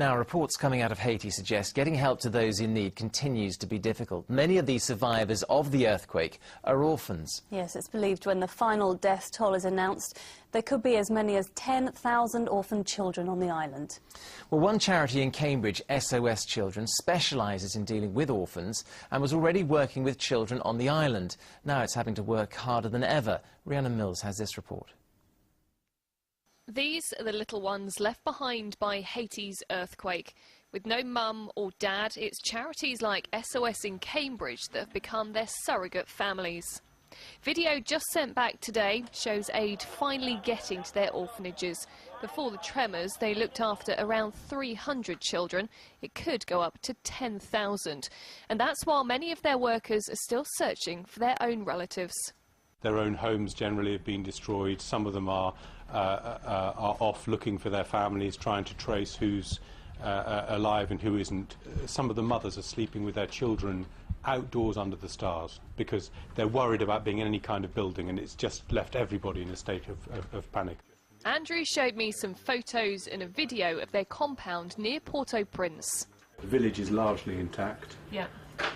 Now, reports coming out of Haiti suggest getting help to those in need continues to be difficult. Many of these survivors of the earthquake are orphans. Yes, it's believed when the final death toll is announced, there could be as many as 10,000 orphan children on the island. Well, one charity in Cambridge, SOS Children, specialises in dealing with orphans and was already working with children on the island. Now it's having to work harder than ever. Rhiannon Mills has this report. These are the little ones left behind by Haiti's earthquake. With no mum or dad, it's charities like SOS in Cambridge that have become their surrogate families. Video just sent back today shows aid finally getting to their orphanages. Before the tremors, they looked after around 300 children. It could go up to 10,000. And that's while many of their workers are still searching for their own relatives. Their own homes generally have been destroyed. Some of them are off looking for their families, trying to trace who's alive and who isn't. Some of the mothers are sleeping with their children outdoors under the stars because they're worried about being in any kind of building, and it's just left everybody in a state of panic. Andrew showed me some photos and a video of their compound near Port-au-Prince. The village is largely intact, yeah,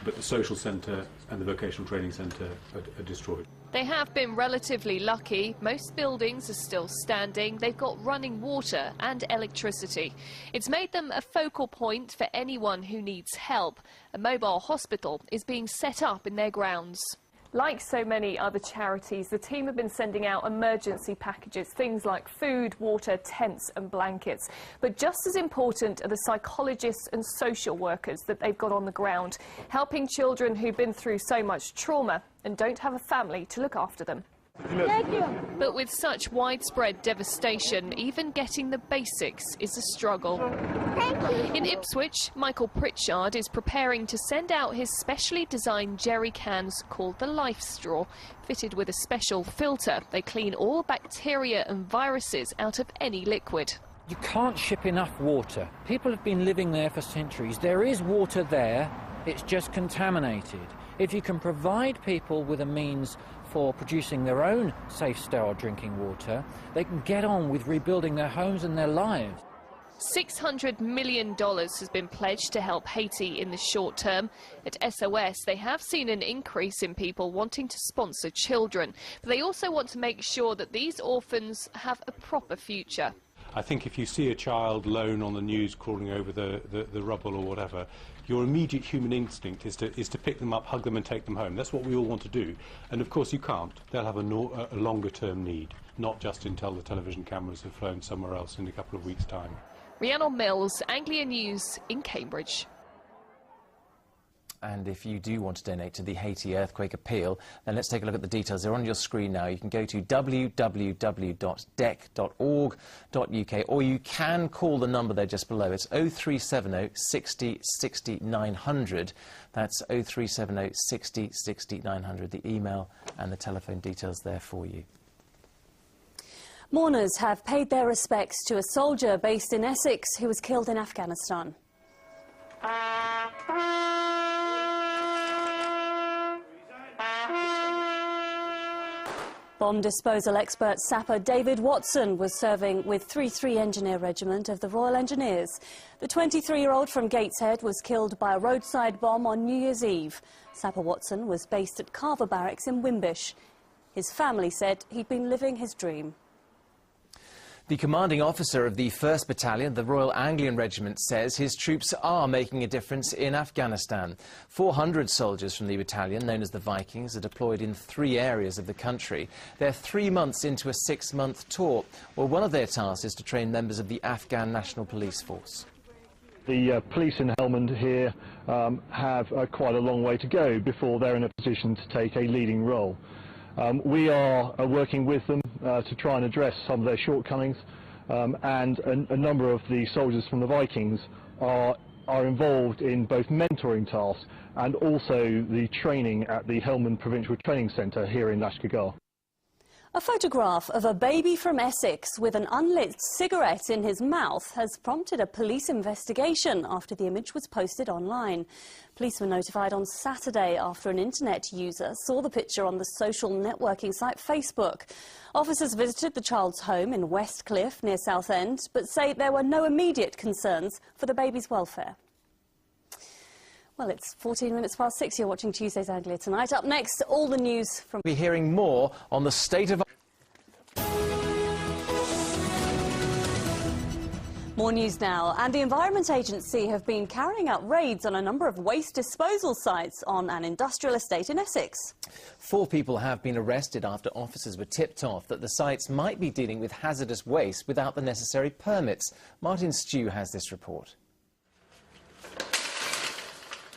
but the social centre and the vocational training centre are destroyed. They have been relatively lucky. Most buildings are still standing. They've got running water and electricity. It's made them a focal point for anyone who needs help. A mobile hospital is being set up in their grounds. Like so many other charities, the team have been sending out emergency packages, things like food, water, tents and blankets. But just as important are the psychologists and social workers that they've got on the ground, helping children who've been through so much trauma and don't have a family to look after them. Thank you. But with such widespread devastation, even getting the basics is a struggle. Thank you. In Ipswich, Michael Pritchard is preparing to send out his specially designed jerry cans called the Life Straw. Fitted with a special filter, they clean all bacteria and viruses out of any liquid. You can't ship enough water. People have been living there for centuries. There is water there, it's just contaminated. If you can provide people with a means for producing their own safe, sterile drinking water, they can get on with rebuilding their homes and their lives. $600 million has been pledged to help Haiti in the short term. At SOS, they have seen an increase in people wanting to sponsor children, but they also want to make sure that these orphans have a proper future. I think if you see a child lone on the news crawling over the rubble or whatever, your immediate human instinct is to pick them up, hug them and take them home. That's what we all want to do. And of course you can't. They'll have a longer term need, not just until the television cameras have flown somewhere else in a couple of weeks' time. Rhiannon Mills, Anglia News in Cambridge. And if you do want to donate to the Haiti Earthquake Appeal, then let's take a look at the details. They're on your screen now. You can go to www.dec.org.uk, or you can call the number there just below. It's 0370 60 60 900. That's 0370 60 60 900. The email and the telephone details there for you. Mourners have paid their respects to a soldier based in Essex who was killed in Afghanistan. Bomb disposal expert sapper David Watson was serving with 3 Engineer Regiment of the Royal Engineers. The 23-year-old from Gateshead was killed by a roadside bomb on New Year's Eve. Sapper Watson was based at Carver Barracks in Wimbish. His family said he'd been living his dream. The commanding officer of the 1st Battalion, the Royal Anglian Regiment, says his troops are making a difference in Afghanistan. 400 soldiers from the battalion, known as the Vikings, are deployed in 3 areas of the country. They're 3 months into a 6-month tour. Well, one of their tasks is to train members of the Afghan National Police Force. The police in Helmand here have quite a long way to go before they're in a position to take a leading role. We are working with them to try and address some of their shortcomings, and a number of the soldiers from the Vikings are involved in both mentoring tasks and also the training at the Helmand Provincial Training Centre here in Lashkargah. A photograph of a baby from Essex with an unlit cigarette in his mouth has prompted a police investigation after the image was posted online. Police were notified on Saturday after an internet user saw the picture on the social networking site Facebook. Officers visited the child's home in Westcliff near Southend, but say there were no immediate concerns for the baby's welfare. Well, it's 14 minutes past 6. You're watching Tuesday's Anglia tonight. Up next, all the news from... We'll be hearing more on the state of... More news now. And the Environment Agency have been carrying out raids on a number of waste disposal sites on an industrial estate in Essex. 4 people have been arrested after officers were tipped off that the sites might be dealing with hazardous waste without the necessary permits. Martin Stew has this report.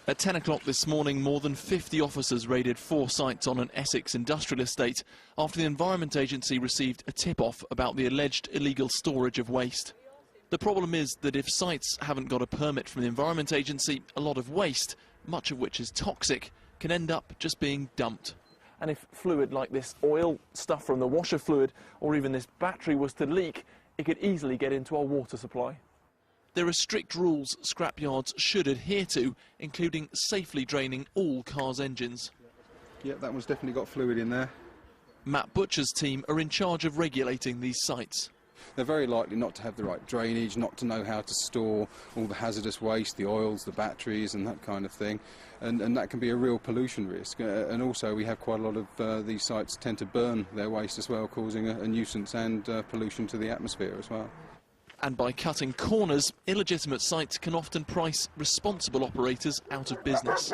At 10 o'clock this morning, more than 50 officers raided 4 sites on an Essex industrial estate after the Environment Agency received a tip-off about the alleged illegal storage of waste. The problem is that if sites haven't got a permit from the Environment Agency, a lot of waste, much of which is toxic, can end up just being dumped. And if fluid like this oil, stuff from the washer fluid, or even this battery was to leak, it could easily get into our water supply. There are strict rules scrapyards should adhere to, including safely draining all cars' engines. Yep, that one's definitely got fluid in there. Matt Butcher's team are in charge of regulating these sites. They're very likely not to have the right drainage, not to know how to store all the hazardous waste, the oils, the batteries and that kind of thing. And that can be a real pollution risk. And also we have quite a lot of these sites tend to burn their waste as well, causing a nuisance and pollution to the atmosphere as well. And by cutting corners, illegitimate sites can often price responsible operators out of business.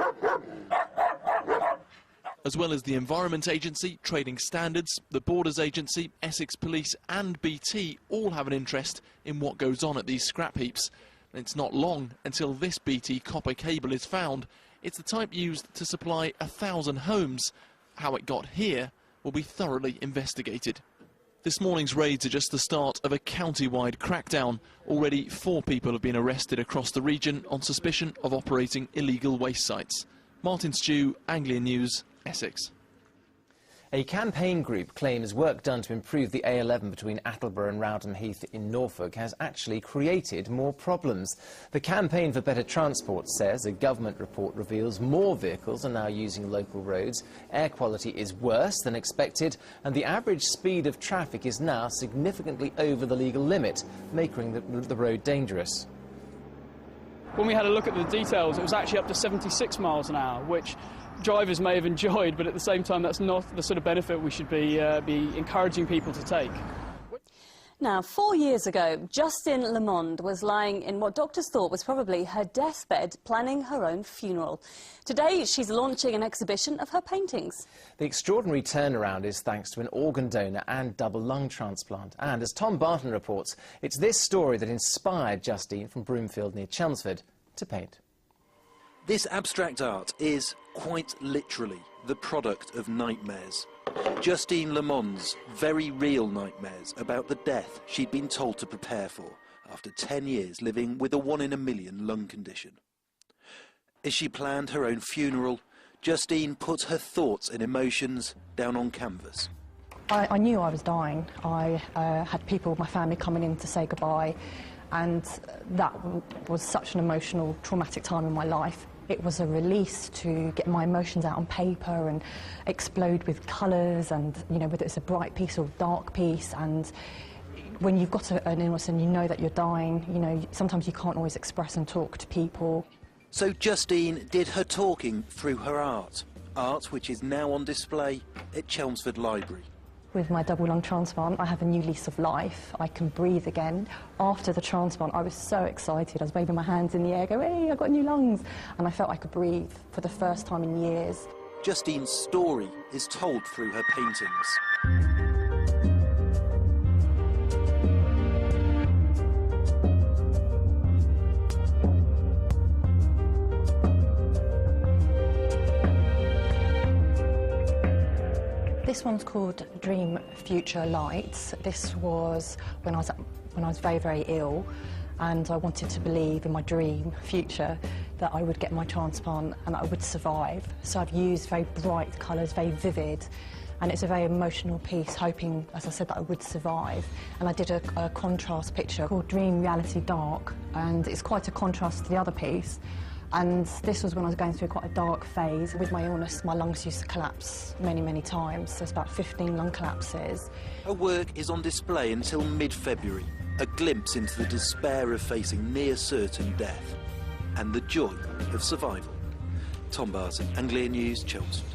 As well as the Environment Agency, Trading Standards, the Borders Agency, Essex Police and BT all have an interest in what goes on at these scrap heaps. It's not long until this BT copper cable is found. It's the type used to supply 1,000 homes. How it got here will be thoroughly investigated. This morning's raids are just the start of a county-wide crackdown. Already 4 people have been arrested across the region on suspicion of operating illegal waste sites. Martin Stew, Anglia News, Essex. A campaign group claims work done to improve the A11 between Attleborough and Rowden Heath in Norfolk has actually created more problems. The Campaign for Better Transport says a government report reveals more vehicles are now using local roads, air quality is worse than expected, and the average speed of traffic is now significantly over the legal limit, making the road dangerous. When we had a look at the details, it was actually up to 76 miles an hour, which drivers may have enjoyed, but at the same time that's not the sort of benefit we should be encouraging people to take. Now, 4 years ago, Justine Lamond was lying in what doctors thought was probably her deathbed, planning her own funeral. Today, she's launching an exhibition of her paintings. The extraordinary turnaround is thanks to an organ donor and double lung transplant. And as Tom Barton reports, it's this story that inspired Justine from Broomfield near Chelmsford to paint. This abstract art is, quite literally, the product of nightmares. Justine Lamond's very real nightmares about the death she'd been told to prepare for after 10 years living with a 1 in a million lung condition. As she planned her own funeral, Justine put her thoughts and emotions down on canvas. I knew I was dying. I had people, my family, coming in to say goodbye, and that was such an emotional, traumatic time in my life. It was a release to get my emotions out on paper and explode with colours, and, you know, whether it's a bright piece or a dark piece. And when you've got an illness and you know that you're dying, you know, sometimes you can't always express and talk to people. So Justine did her talking through her art which is now on display at Chelmsford Library. With my double lung transplant, I have a new lease of life. I can breathe again. After the transplant, I was so excited. I was waving my hands in the air, going, hey, I've got new lungs. And I felt I could breathe for the first time in years. Justine's story is told through her paintings. This one's called Dream Future Lights. This was when I was very, very ill, and I wanted to believe in my dream future that I would get my transplant and that I would survive. So I've used very bright colours, very vivid, and it's a very emotional piece, hoping, as I said, that I would survive. And I did a contrast picture called Dream, Reality, Dark, and it's quite a contrast to the other piece. And this was when I was going through quite a dark phase. With my illness, my lungs used to collapse many, many times. There's about 15 lung collapses. Her work is on display until mid-February, a glimpse into the despair of facing near-certain death and the joy of survival. Tom Barton, Anglia News, Chelmsford.